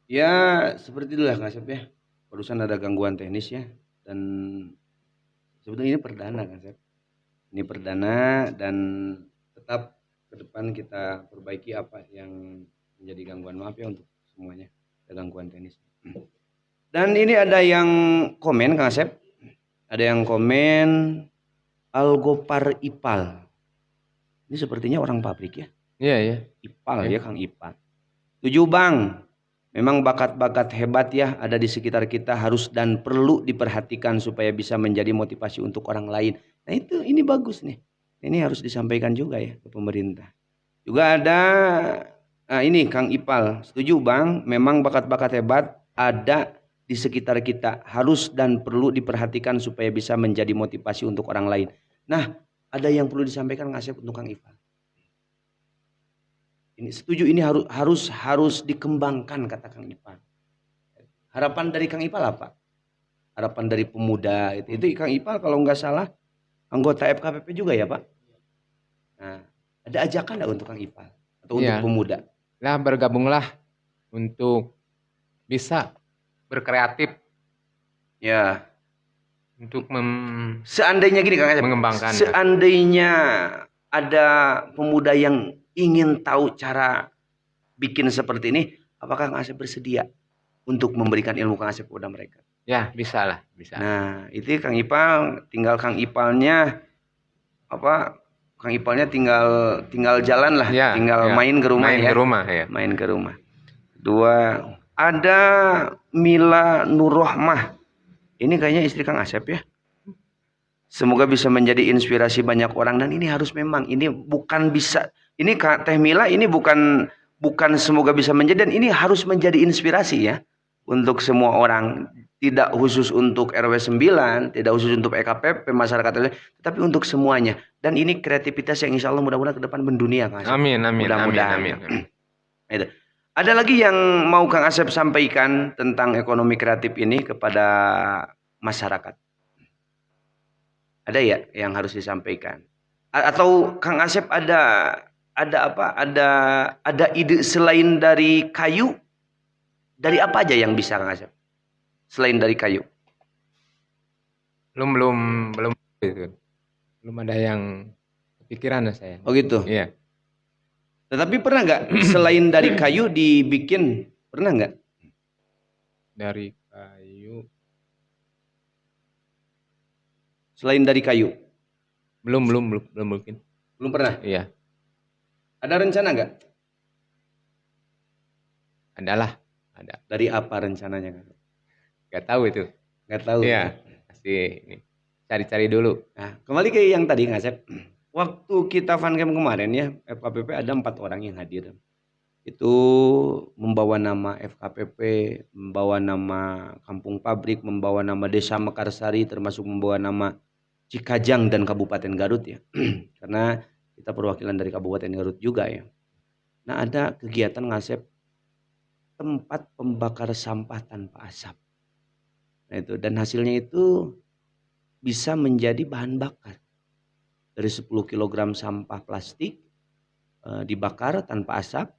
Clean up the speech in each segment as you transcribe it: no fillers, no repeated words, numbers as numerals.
Ya, seperti itulah Kang Asep ya. Barusan ada gangguan teknis ya. Dan sebetulnya ini perdana Kang Asep. Ini perdana dan tetap ke depan kita perbaiki apa yang menjadi gangguan. Maaf ya untuk semuanya. Ada gangguan teknis. Dan ini ada yang komen Kang Asep. Ada yang komen Algopar Ipal. Ini sepertinya orang pabrik ya. Iya, iya. Ipal Ya. ya Kang Ipal. Tujuh Bang. Memang bakat-bakat hebat ya ada di sekitar kita harus dan perlu diperhatikan supaya bisa menjadi motivasi untuk orang lain. Nah itu ini bagus nih. Ini harus disampaikan juga ya ke pemerintah. Juga ada ini Kang Ipal. Setuju Bang, memang bakat-bakat hebat ada di sekitar kita harus dan perlu diperhatikan supaya bisa menjadi motivasi untuk orang lain. Nah, ada yang perlu disampaikan ngasih untuk Kang Ipal. Ini setuju ini harus dikembangkan kata Kang Ipal. Harapan dari Kang Ipal apa? Harapan dari pemuda itu Kang Ipal kalau nggak salah anggota FKPP juga ya Pak. Nah, ada ajakan nggak untuk Kang Ipal atau untuk Iya. pemuda? Nah, bergabunglah untuk bisa berkreatif Ya, untuk seandainya gini Kang Asep, mengembangkan. seandainya ada pemuda yang ingin tahu cara bikin seperti ini, apakah Kang Asep bersedia untuk memberikan ilmu Kang Asep kepada mereka? Ya, bisa lah, bisa. Nah, itu Kang Ipal, tinggal Kang Ipalnya apa? Kang Ipalnya tinggal jalan lah, Ya, tinggal ya. main ke rumah Main ya. ke rumah ya. Main ke rumah. Dua, ada Mila Nurrohmah. Ini kayaknya istri Kang Asep ya. Semoga bisa menjadi inspirasi banyak orang dan ini harus memang ini bukan bisa ini Kak Teh Mila ini bukan semoga bisa menjadi dan ini harus menjadi inspirasi ya untuk semua orang, tidak khusus untuk RW 9, tidak khusus untuk EKPP masyarakat, tetapi untuk semuanya. Dan ini kreativitas yang insya Allah mudah-mudahan ke depan mendunia Kang Asep. Amin, amin, Mudah-mudahan. amin, amin. Itu. Ada lagi yang mau Kang Asep sampaikan tentang ekonomi kreatif ini kepada masyarakat? Ada ya yang harus disampaikan? Atau Kang Asep ada apa? Ada ide selain dari kayu? Dari apa aja yang bisa Kang Asep? Selain dari kayu? Belum itu. Belum ada yang kepikiran saya. Oh gitu. Iya. Tetapi pernah nggak selain dari kayu dibikin? Pernah nggak? Dari kayu. Selain dari kayu? Belum mungkin. Belum pernah? Iya. Ada rencana nggak? Adalah, ada. Dari apa rencananya? Gak tahu itu. Nggak tahu. Iya. Pasti ini. Cari-cari dulu. Nah, kembali ke yang tadi Kang Asep. Waktu kita Fun Camp kemarin ya, FKPP ada 4 orang yang hadir. Itu membawa nama FKPP, membawa nama Kampung Pabrik, membawa nama Desa Mekarsari, termasuk membawa nama Cikajang dan Kabupaten Garut ya. Karena kita perwakilan dari Kabupaten Garut juga ya. Nah, ada kegiatan ngasep tempat pembakar sampah tanpa asap. Nah, itu dan hasilnya itu bisa menjadi bahan bakar. Dari 10 kg sampah plastik dibakar tanpa asap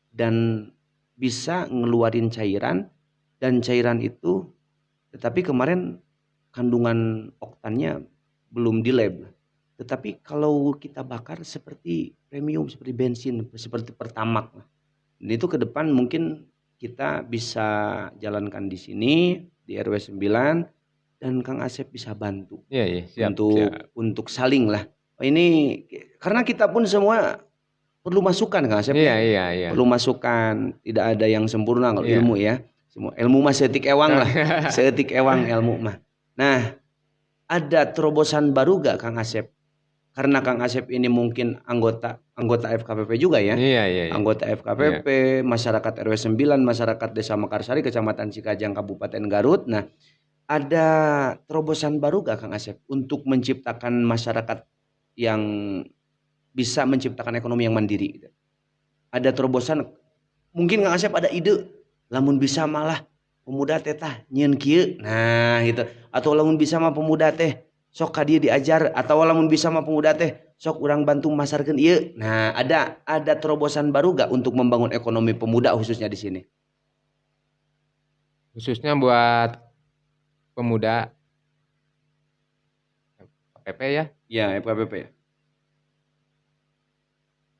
dan bisa ngeluarin cairan dan cairan itu tetapi kemarin kandungan oktannya belum di lab. Tetapi kalau kita bakar seperti premium, seperti bensin, seperti pertamak. Dan itu ke depan mungkin kita bisa jalankan di sini di RW 9 dan Kang Asep bisa bantu. Iya, siap. Untuk saling lah. Ini karena kita pun semua perlu masukan Kang Asep. Iya. Perlu masukan, tidak ada yang sempurna kalau ilmu ya. Semua ilmu mah seetik ewang lah. Seetik ewang ilmu mah. Nah, ada terobosan baru gak Kang Asep? Karena Kang Asep ini mungkin anggota FKPP juga ya. Iya. Anggota FKPP, masyarakat RW 9, masyarakat Desa Mekarsari, Kecamatan Cikajang, Kabupaten Garut. Nah, ada terobosan baru gak Kang Asep untuk menciptakan masyarakat yang bisa menciptakan ekonomi yang mandiri gitu. Ada terobosan, mungkin Kang Asep ada ide, lamun bisa malah pemuda teh tah nyieun kieu. Nah, gitu. Atau lamun bisa mah pemuda teh sok ka dieu diajar atau lamun bisa mah pemuda teh sok urang bantu masarkeun ieu. Nah, ada terobosan baru gak untuk membangun ekonomi pemuda khususnya di sini? Khususnya buat pemuda KPP ya. Ya, FKPP ya.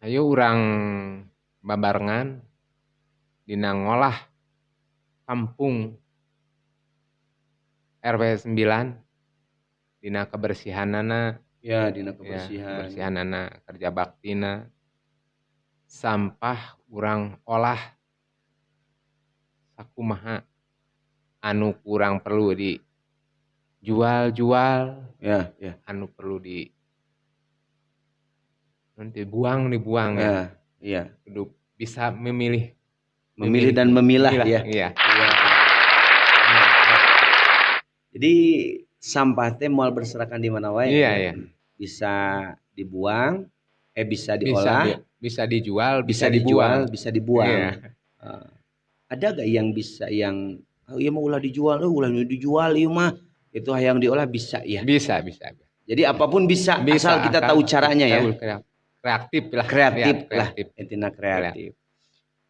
Ayo urang babarengan dina ngolah kampung RW 9 dina kebersihanana Ya, dina ya, kebersihan. kebersihanana kerja baktina sampah urang olah sakumaha anu kurang perlu dijual, Ya, ya. anu perlu dibuang ya. Ya, iya. Kudu bisa memilih Memilih dan memilah ya. Iya. Iya. Jadi sampah teh moal berserakan di mana wae. Iya, ya. iya. Bisa dibuang, bisa Bisa diolah, bisa dijual, bisa dijual, dibuang. bisa dibuang. Iya. Eh, ada gak yang bisa yang oh iya mau ulah dijual, ulah dijual iya mah. Itu yang diolah bisa ya. Bisa. Jadi apapun bisa, asal kita tahu caranya ya. Kreatif lah. Kreatif Ya, lah, intinya kreatif.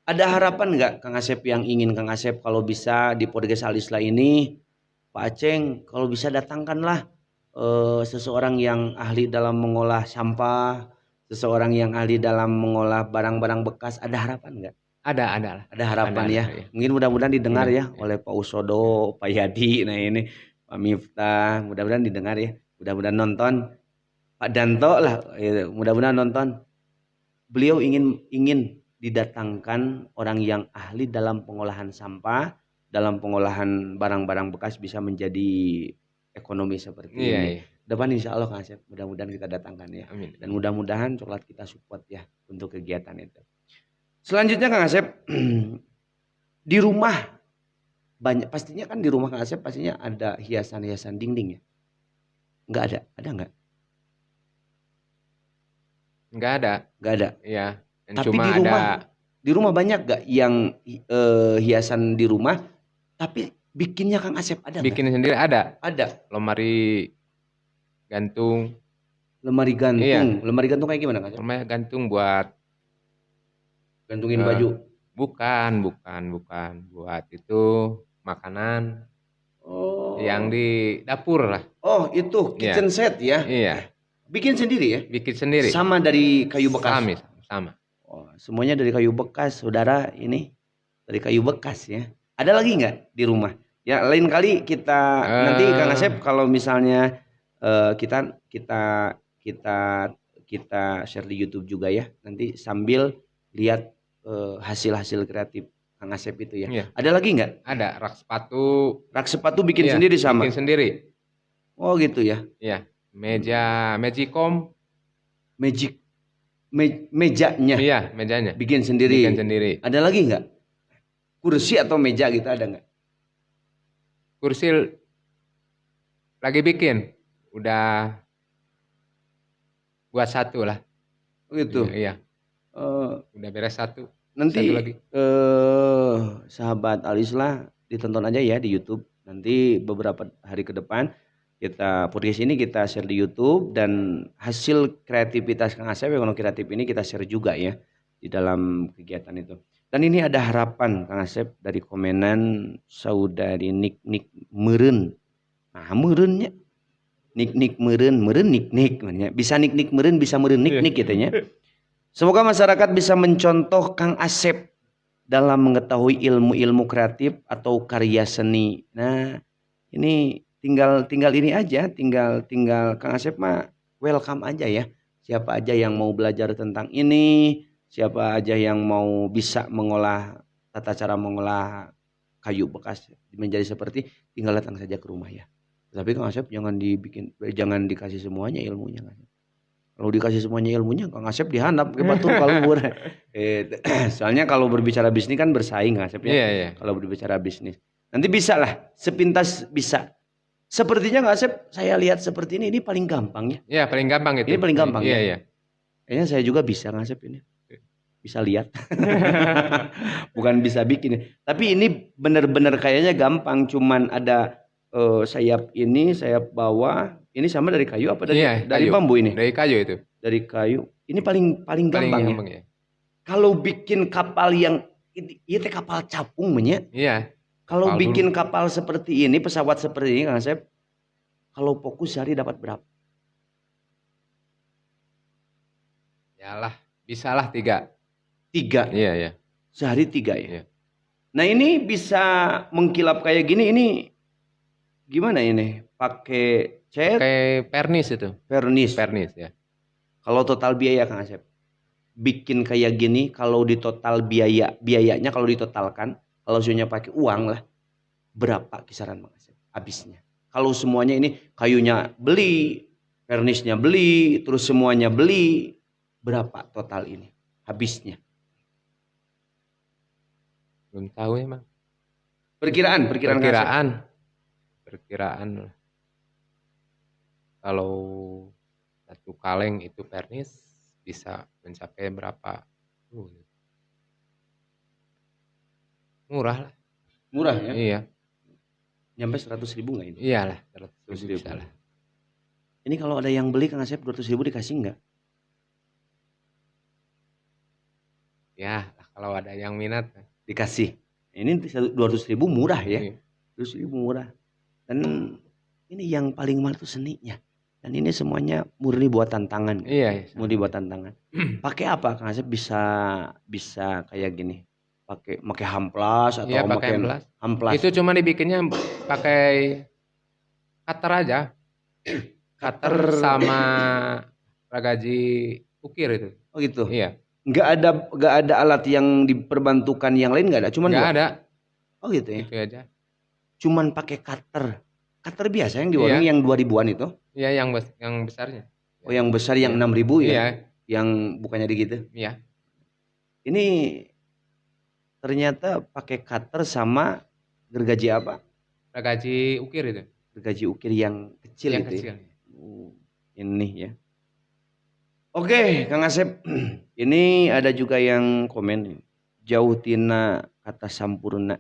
Ada harapan nggak Kang Asep yang ingin Kang Asep kalau bisa di podcast Alisla ini, Pak Aceng kalau bisa datangkanlah seseorang yang ahli dalam mengolah sampah, seseorang yang ahli dalam mengolah barang-barang bekas. Ada harapan nggak? Ada lah. Ada harapan Ada, ya. iya. Mungkin mudah-mudahan didengar ya Iya. oleh Pak Usodo, Pak Yadi, nah ini Pak Miftah, mudah-mudahan didengar ya. Mudah-mudahan nonton. Pak Danto lah, mudah-mudahan nonton. Beliau ingin didatangkan orang yang ahli dalam pengolahan sampah, dalam pengolahan barang-barang bekas bisa menjadi ekonomi seperti Iya, ini. iya. Depan insya Allah Kang Asep, mudah-mudahan kita datangkan ya. Amin. Dan mudah-mudahan coklat kita support ya untuk kegiatan itu. Selanjutnya Kang Asep, di rumah banyak pastinya kan di rumah Kang Asep pastinya ada hiasan-hiasan dinding ya. Enggak ada enggak? Enggak ada. Enggak ada. Iya. Tapi Cuma di rumah banyak gak yang hiasan di rumah tapi bikinnya Kang Asep ada bikin nggak? sendiri ada. Ada. Lemari gantung. Lemari gantung. Iya. Lemari gantung kayak gimana Kang Asep? Lemari gantung buat Gantungin baju. bukan buat itu makanan Oh. yang di dapur lah. Oh, itu kitchen set ya. Iya. Bikin sendiri ya? Bikin sendiri. Sama dari kayu bekas. Sama. Oh, semuanya dari kayu bekas, saudara ini dari kayu bekas ya. Ada lagi nggak di rumah? Ya lain kali kita nanti Kang Asep kalau misalnya kita share di YouTube juga ya. Nanti sambil lihat hasil-hasil kreatif Kang Asep itu ya. Iya. Ada lagi nggak? Ada rak sepatu. Rak sepatu bikin sendiri sama. Bikin sendiri. Oh gitu ya. Iya. Meja Magicom. Mejanya. Iya, mejanya. Bikin sendiri. Ada lagi nggak? Kursi atau meja gitu ada nggak? Kursi lagi bikin. Udah buat satu lah. Gitu. Iya. Udah beres satu. Nanti satu lagi. Sahabat Alisla ditonton aja ya di YouTube. Nanti beberapa hari ke depan podcast ini kita share di YouTube dan hasil kreativitas Kang Asep ekonomi kreatif ini kita share juga ya di dalam kegiatan itu. Dan ini ada harapan Kang Asep dari komenan saudari Nik Meureun. Nah, meureunnya Nik Meureun Nik bisa Nik Meureun bisa meureun Nik gitu ya. Semoga masyarakat bisa mencontoh Kang Asep dalam mengetahui ilmu-ilmu kreatif atau karya seni. Nah, ini tinggal ini aja, tinggal Kang Asep mah welcome aja ya. Siapa aja yang mau belajar tentang ini, siapa aja yang mau bisa mengolah tata cara mengolah kayu bekas menjadi seperti, tinggal datang saja ke rumah ya. Tapi Kang Asep jangan dikasih semuanya ilmunya. Kalau dikasih semuanya ilmunya Kang Asep dihandap ke batur kalubur. Soalnya kalau berbicara bisnis kan bersaing Kang Asep ya. Iya. Kalau berbicara bisnis. Nanti bisa lah, sepintas bisa. Sepertinya Kang Asep saya lihat seperti ini paling gampang ya. Iya, paling gampang itu. Ini paling gampang ya. Iya. Kayaknya saya juga bisa Kang Asep ini. Bisa lihat. Bukan bisa bikin. Tapi ini benar-benar kayaknya gampang, cuman ada sayap bawah. Ini sama dari kayu apa dari kayu. Bambu ini? Dari kayu itu. Dari kayu. Ini paling gampang ya. Ya. Kalau bikin kapal yang itu kapal capung ya. Iya. Kalau Kapal dulu. bikin kapal seperti ini, pesawat seperti ini Kang Asep, kalau fokus sehari dapat berapa? Yalah, bisalah 3. 3. Iya, ya. Sehari 3 ya. Iya. Nah ini bisa mengkilap kayak gini, ini gimana ini? Pakai cat, Pakai pernis itu. vernis. Pernis ya. Kalau total biaya Kang Asep, bikin kayak gini, kalau di total biayanya kalau ditotalkan, kalau semuanya pakai uang lah, berapa kisaran Kang Asep habisnya? Kalau semuanya ini kayunya beli, vernisnya beli, terus semuanya beli, berapa total ini habisnya? Belum tahu emang. Perkiraan Kang Asep. Perkiraan lah. Kalau 1 kaleng itu pernis bisa mencapai berapa? Murah lah. Murah ya? Iya. Nyampe 100.000 nggak ini? Iyalah, 100.000 100.000. bisa lah. Ini kalau ada yang beli Kang Asep 200.000 dikasih nggak? Ya, kalau ada yang minat. Dikasih. Ini 200.000 murah ya. Iya. 200.000 murah. Dan ini yang paling mahal itu seninya. Dan ini semuanya murni buatan tangan. Iya. Murni buatan tangan. Pakai apa Kang Asep bisa kayak gini? Pakai hamplas atau Iya, pakai hamplas? Itu cuma dibikinnya pakai cutter aja. Cutter sama ragaji ukir itu. Oh gitu. Iya. Nggak ada alat yang diperbantukan yang lain nggak ada. Cuman Nggak ada. Oh gitu ya. Itu aja. Cuman pakai cutter. Cutter biasa yang di warung yang 2000-an itu. Iya, yang besarnya. Oh, yang besar yang 6.000 ya? Iya. Yang bukannya gitu. Iya. Ini ternyata pakai cutter sama gergaji apa? Ragaji ukir itu. Gergaji ukir yang kecil Yang itu. kecil. Ya? Ini ya. Oke, Kang Asep. Ini ada juga yang komen. Jauh tina kata sampurna.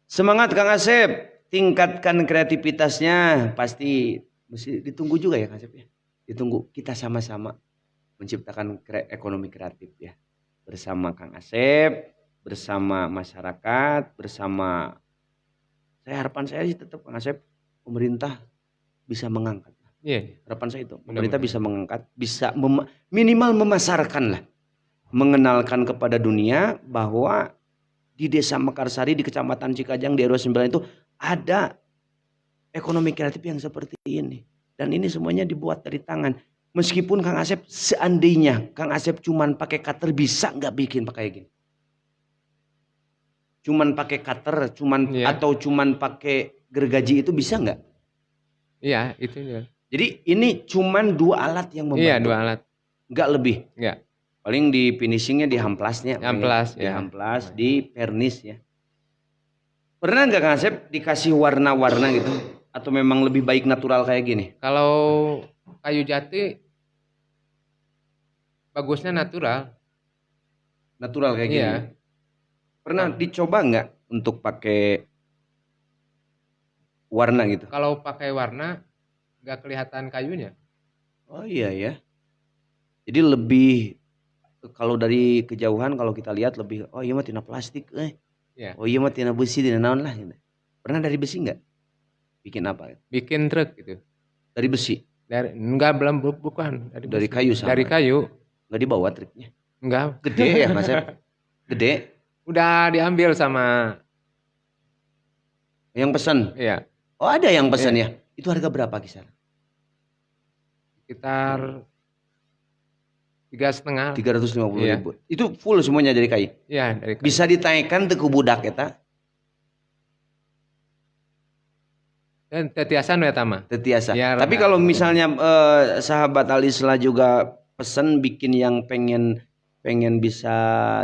Semangat Kang Asep. Tingkatkan kreativitasnya. Pasti mesti ditunggu juga ya Kang Asep ya. Ditunggu kita sama-sama menciptakan ekonomi kreatif ya. Bersama Kang Asep, bersama masyarakat, bersama harapan saya sih tetap Kang Asep, pemerintah bisa mengangkat. Iya. Harapan saya itu pemerintah bisa mengangkat, bisa minimal memasarkan lah, mengenalkan kepada dunia bahwa di Desa Mekarsari di Kecamatan Cikajang di RW 9 itu ada ekonomi kreatif yang seperti ini. Dan ini semuanya dibuat dari tangan. Meskipun Kang Asep seandainya Kang Asep cuman pakai cutter bisa nggak bikin pakai gini? Cuman pakai cutter, atau cuman pakai gergaji itu bisa nggak? Iya, itu ya. Jadi ini cuman 2 alat yang membantu. Iya, 2 alat. Nggak lebih. Nggak. Paling di finishingnya di hamplasnya. Hamplas Di ya. hamplas, di pernis ya. Pernah nggak Kang Asep dikasih warna-warna gitu? Atau memang lebih baik natural kayak gini? Kalau kayu jati bagusnya natural. Natural kayak gini. Iya. Pernah dicoba nggak untuk pakai warna gitu? Kalau pakai warna nggak kelihatan kayunya. Oh iya ya. Jadi lebih kalau dari kejauhan kalau kita lihat lebih oh iya mah tina plastik Iya. Oh iya mah tina besi tina naon lah gitu. Pernah dari besi nggak? Bikin apa? Bikin truk gitu. Dari besi? Enggak, belum, bukan dari kayu sama. Dari kayu. Nggak dibawa triknya? Enggak. Gede ya Mas? Gede? Udah diambil sama yang pesan? Iya. Oh ada yang pesan ya? Itu harga berapa kisaran? Sekitar 3,5. 350.000. Itu full semuanya dari kayu? Iya, dari kayu. Bisa ditaikkan ke budak eta? Dan tetiasan ya tama. Tetiasa. Ya, tapi kalau misalnya sahabat Alisla juga pesan bikin yang pengen bisa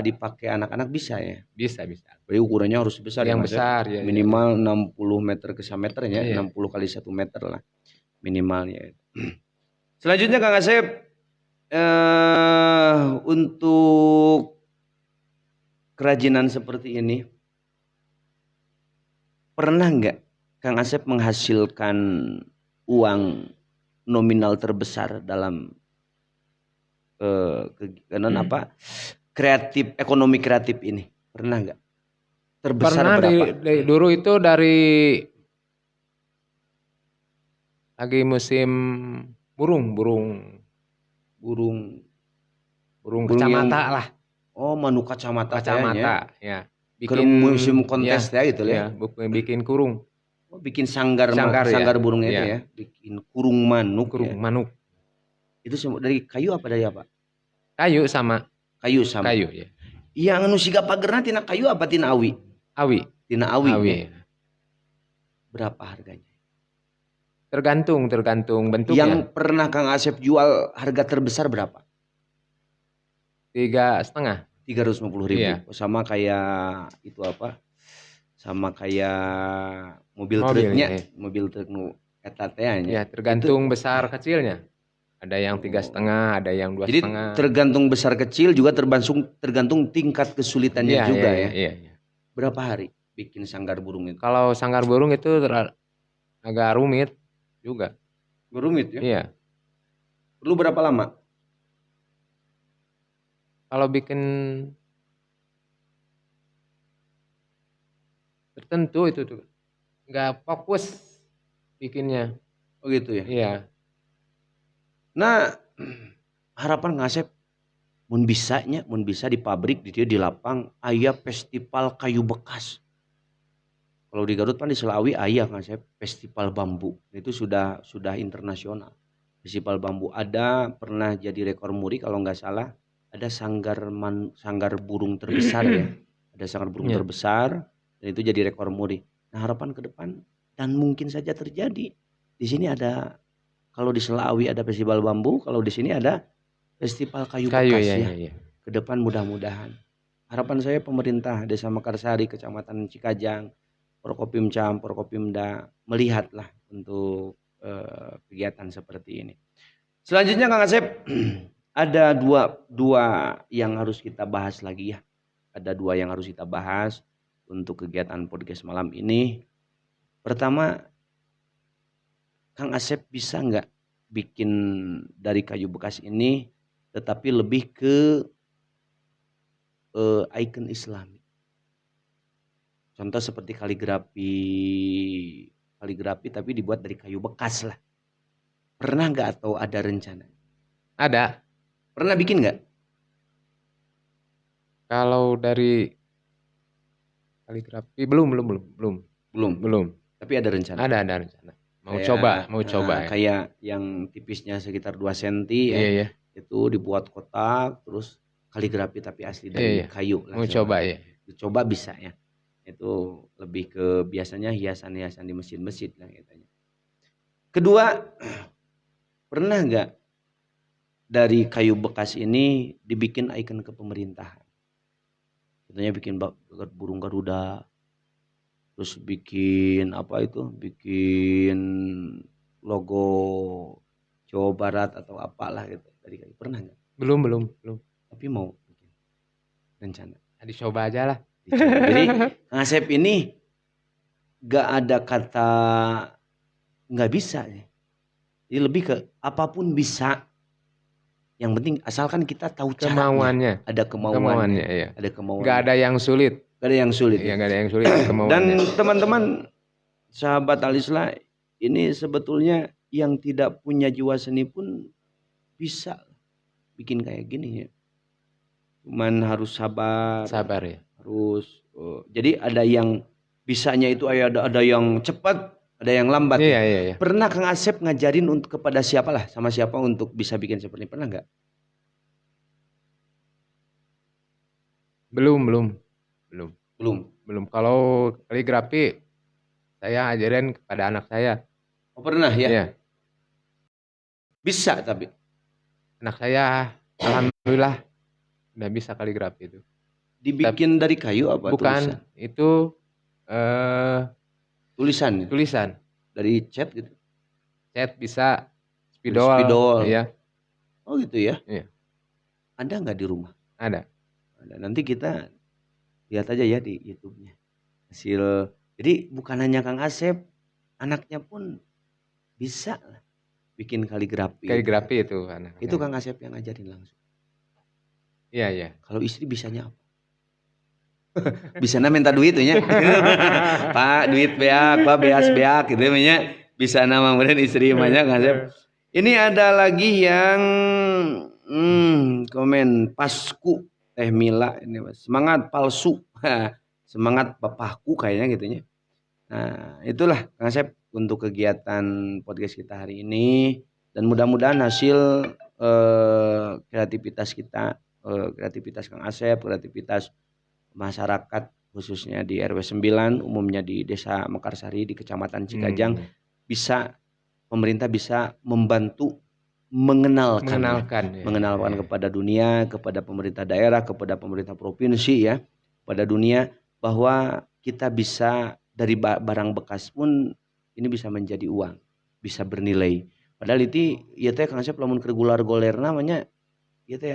dipakai anak-anak bisa ya? Bisa. Jadi ukurannya harus besar yang ya, besar ya. Minimal 60 meter ke 1 meter ya, 60 kali 1 meter lah minimalnya. Selanjutnya Kang Asep, untuk kerajinan seperti ini pernah nggak Kang Asep menghasilkan uang nominal terbesar dalam ekonomi kreatif ini? Pernah nggak? Terbesar Pernah berapa? dulu itu dari lagi musim burung, burung Burung burung burung yang kacamata lah, oh manu kacamata teh nya. kacamata ya. Keur Bikin musim kontes ya, teh gitu ya. ya bikin kurung, Oh, bikin sanggar sanggar sanggar ya, burungnya itu ya, ya, bikin kurung manuk ya. kurung manuk. Itu semua dari kayu apa dari apa? Kayu sama Kayu sama. kayu ya. Yang anu siga pagerna tina kayu apa tina awi? Awi, Tina awi awi. ya. Berapa harganya? Tergantung Yang bentuknya. pernah Kang Asep jual harga terbesar berapa? 3,5. 350.000. Iya, Sama kayak itu apa? Sama kayak mobil mobilnya. truknya, mobil truk nu eta teh nya. Ya, Itu tergantung besar kecilnya. Ada yang 3,5, ada yang jadi 2,5. tergantung besar kecil juga tergantung tingkat kesulitannya Iya, juga iya, ya. iya, iya. Berapa hari bikin sanggar burung itu? Kalau sanggar burung itu agak rumit juga. Rumit ya. Iya. Perlu berapa lama? Kalau bikin tertentu itu tuh nggak fokus bikinnya. Oh gitu ya. Iya. Nah, harapan ngasep mun bisa di pabrik di dieu di lapang aya festival kayu bekas. Kalau di Garut kan di Selawi aya ngasep festival bambu. Itu sudah internasional. Festival bambu ada pernah jadi rekor muri kalau nggak salah ada sanggar burung terbesar ya. Ada sanggar burung Iya. terbesar dan itu jadi rekor muri. Nah, harapan ke depan dan mungkin saja terjadi. Di sini ada kalau di Selawi ada festival bambu, kalau di sini ada festival kayu Kayu bekas ya, ya. ya, ya. Ke depan mudah-mudahan. Harapan saya pemerintah Desa Mekarsari, Kecamatan Cikajang, Forkopimcam, Forkopimda melihatlah untuk kegiatan seperti ini. Selanjutnya Kang Asep, ada dua yang harus kita bahas lagi ya. Ada dua yang harus kita bahas untuk kegiatan podcast malam ini. Pertama, Kang Asep bisa nggak bikin dari kayu bekas ini tetapi lebih ke ikon Islami. Contoh seperti kaligrafi tapi dibuat dari kayu bekas lah. Pernah nggak atau ada rencana? Ada. Pernah bikin nggak? Kalau dari kaligrafi belum. Tapi ada rencana. Ada rencana. Mau coba ya. Kayak yang tipisnya sekitar 2 cm ya. Iya, iya. Itu dibuat kotak terus kaligrafi tapi asli dari Iya. kayu lah. Mau coba ya. Coba bisa ya. Itu lebih ke biasanya hiasan-hiasan di masjid-masjid lah katanya. Kedua, pernah nggak dari kayu bekas ini dibikin ikon kepemerintahan? Contohnya bikin burung Garuda, terus bikin apa itu? Bikin logo Jawa Barat atau apalah gitu dari kayu. Pernah nggak? Belum. Tapi mau bikin rencana. Dicoba aja lah. Jadi Kang Asep ini gak ada kata nggak bisa ya. Jadi lebih ke apapun bisa. Yang penting asalkan kita tahu caranya. Kemauannya. Ada kemauannya. Iya. Ada kemauan. Nggak ada yang sulit. Gak ada yang sulit. Iya, nggak ada yang sulit kemauannya. Dan teman-teman sahabat Alisla ini sebetulnya yang tidak punya jiwa seni pun bisa bikin kayak gini ya. Cuman harus sabar. Sabar ya. Harus jadi ada yang bisanya itu ada yang cepat, ada yang lambat. Iya. Pernah Kang Asep ngajarin untuk kepada siapa lah, sama siapa untuk bisa bikin seperti ini? Pernah nggak? Belum. Belum. Kalau kaligrafi saya ajarin kepada anak saya. Oh, pernah ya? Iya. Bisa tapi. Anak saya alhamdulillah udah bisa kaligrafi itu. Dibikin dari kayu apa bukan, tulisan? Itu Tulisan. tulisan. Dari cat gitu. Cat bisa, spidol. Iya. Oh gitu ya? Iya. Ada nggak di rumah? Ada. Nanti kita lihat aja ya di YouTube-nya. Hasil. Jadi bukan hanya Kang Asep, anaknya pun bisa lah bikin kaligrafi. Kaligrafi itu anak. Itu Kang Asep yang ngajarin langsung. Iya. Kalau istri bisanya apa? Bisana minta duit nya. Pak duit beak, Pak beas beak gitu nya. Bisa nama kemudian istri banyak Kang Asep. Ini ada lagi yang komen Pasku Teh Mila ini semangat palsu. Semangat bapakku kayaknya gitu nya. Nah, itulah Kang Asep untuk kegiatan podcast kita hari ini dan mudah-mudahan hasil kreativitas kita, kreativitas Kang Asep, kreativitas masyarakat khususnya di RW 9, umumnya di Desa Mekarsari di Kecamatan Cikajang bisa pemerintah bisa membantu mengenalkan kepada dunia, kepada pemerintah daerah, kepada pemerintah provinsi ya, pada dunia bahwa kita bisa dari barang bekas pun ini bisa menjadi uang, bisa bernilai. Padahal itu ya teh Kang Asep lamun kegular goler namanya ieu teh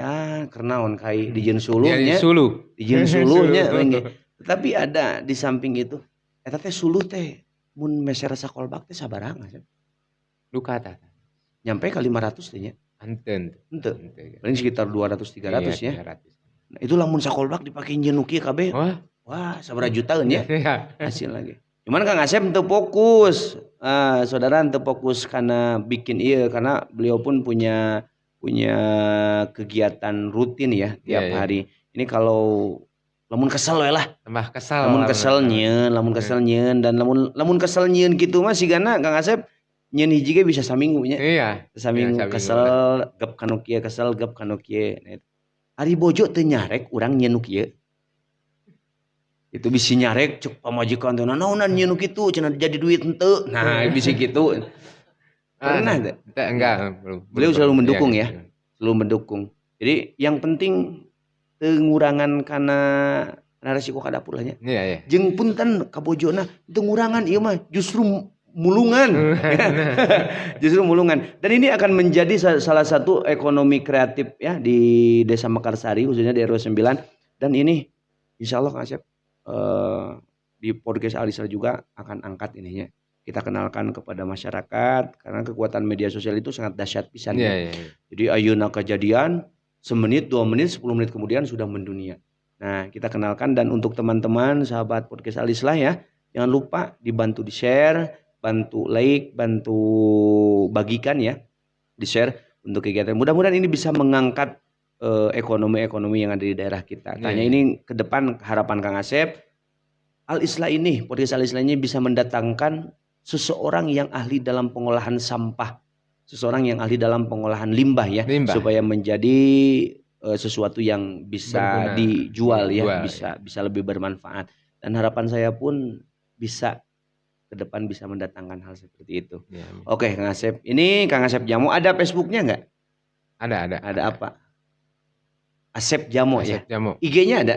kernaon kai dijieun suluhnya. Dijieun suluhnya. Tetapi ada di samping itu eta teh suluh teh mun meser sakolbak teh sabaraha Asep? Duka tah. Nyampe ka 500 teh nya. Henteu. Paling sekitar 200 300 ya. Nah, itu lamun sakolbak dipake njeun nu kieu kabeh. Wah, sabaraha jutaan ya hasil lagi. Cuman Kang Asep teu fokus. Saudara teu fokus karena bikin ieu karena beliau pun punya kegiatan rutin ya tiap hari. Ini kalau lamun kesel we lah. Tambah kesel. Lamun kesel nyeun dan lamun kesel nyeun kitu mah sigana Kang Asep nyeun hiji ge bisa saminggu nya. Iya. Saminggu kesel, gep kanu kieu kesel, gep kanu kieu. Ari bojo teu nyarek urang nyeun nu kieu. Itu bisi nyarek cek pamajikan teh naonan nyeun nu kitu cenah jadi duit henteu. Nah, bisi kitu. Pernah enggak? Enggak, belum. Beliau selalu mendukung ya. Selalu mendukung. Jadi yang penting teu ngurangan kana resiko ka dapur lah nya. Iya. Jeung punten ka bojona teu ngurangan ieu mah justru mulungan. Justru mulungan. Dan ini akan menjadi salah satu ekonomi kreatif ya di Desa Mekarsari khususnya di RW 9 dan ini insyaallah Kang Asep di podcast Alisra juga akan angkat ininya. Kita kenalkan kepada masyarakat karena kekuatan media sosial itu sangat dahsyat pisan. Jadi ayeuna kejadian semenit, 2 menit, 10 menit kemudian sudah mendunia. Nah, kita kenalkan dan untuk teman-teman sahabat podcast Alisra ya, jangan lupa dibantu di-share, bantu like, bantu bagikan ya, di-share untuk kegiatan. Mudah-mudahan ini bisa mengangkat ekonomi-ekonomi yang ada di daerah kita. Tanya ini ke depan harapan Kang Asep, Al-Islah ini, podcast Al-Islah ini bisa mendatangkan seseorang yang ahli dalam pengolahan sampah, seseorang yang ahli dalam pengolahan limbah ya, supaya menjadi sesuatu yang bisa dijual ya, bisa lebih bermanfaat. Dan harapan saya pun bisa ke depan bisa mendatangkan hal seperti itu. Oke, Kang Asep. Ini Kang Asep Jamo ada Facebooknya nggak? Ada. Ada apa? Asep Jamo ya. Jamo. IG-nya ada.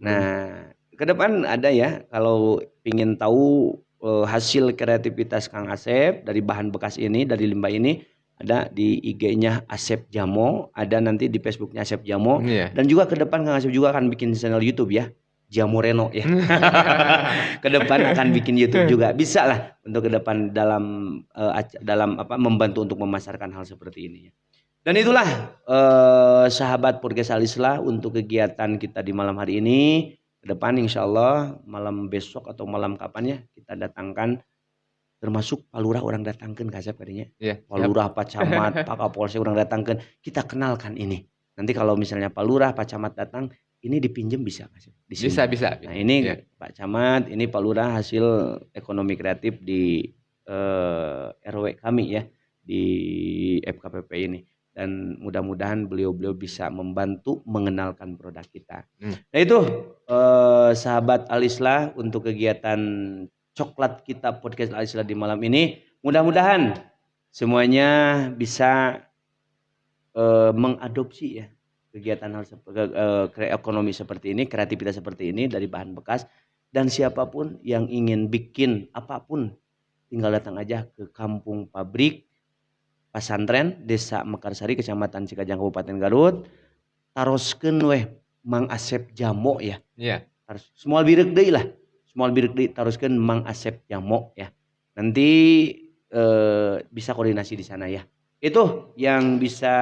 Nah, ke depan ada ya. Kalau ingin tahu hasil kreativitas Kang Asep dari bahan bekas ini, dari limbah ini, ada di IG-nya Asep Jamo, ada nanti di Facebooknya Asep Jamo, dan juga ke depan Kang Asep juga akan bikin channel YouTube ya, Jamo Reno ya. Ke depan akan bikin YouTube juga, bisa lah untuk ke depan dalam membantu untuk memasarkan hal seperti ini. Dan itulah sahabat podcast Alislah untuk kegiatan kita di malam hari ini. Ke depan insya Allah malam besok atau malam kapan ya kita datangkan, termasuk Pak Lurah orang datangkan Kak Asep tadinya. Pak Lurah, Pak Camat, Pak Kapolsek orang datangkan, kita kenalkan ini. Nanti kalau misalnya Pak Lurah, Pak Camat datang, ini dipinjam bisa Kak Asep? Bisa. Nah ini Pak Camat, ini Pak Lurah hasil ekonomi kreatif di RW kami ya, di FKPP ini. Dan mudah-mudahan beliau bisa membantu mengenalkan produk kita. Nah itu sahabat Alislah untuk kegiatan coklat kita podcast Alislah di malam ini. Mudah-mudahan semuanya bisa mengadopsi ya kegiatan ekonomi seperti ini, kreativitas seperti ini dari bahan bekas. Dan siapapun yang ingin bikin apapun tinggal datang aja ke kampung pabrik Pasantren Desa Mekarsari Kecamatan Cikajang Kabupaten Garut, taroskeun weh Mang Asep Jamo ya. Semua birek deui lah. Semua birek deui taroskeun Mang Asep Jamo ya. Nanti bisa koordinasi di sana ya. Itu yang bisa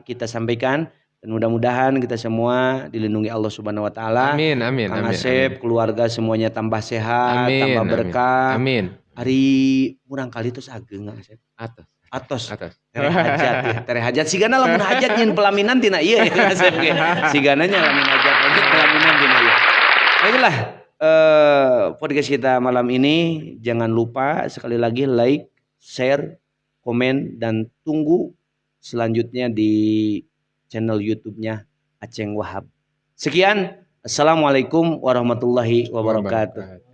kita sampaikan Dan mudah-mudahan kita semua dilindungi Allah Subhanahu wa taala. Amin, amin, Kang amin, Asep, amin. keluarga semuanya tambah sehat, Amin, tambah amin. berkah. Amin. Ari murang kali terus ageng Kang Asep. Atas. Atos. Tere hajat ya, tere hajat. Sigana lamun hajat nyin pelaminan tina ieu ya Kang Asep ge. Sigana nya lamun hajat aja pelaminan tina ieu. Baiklah, podcast kita malam ini jangan lupa sekali lagi like, share, komen dan tunggu selanjutnya di channel YouTube-nya Aceng Wahab. Sekian, assalamualaikum warahmatullahi wabarakatuh.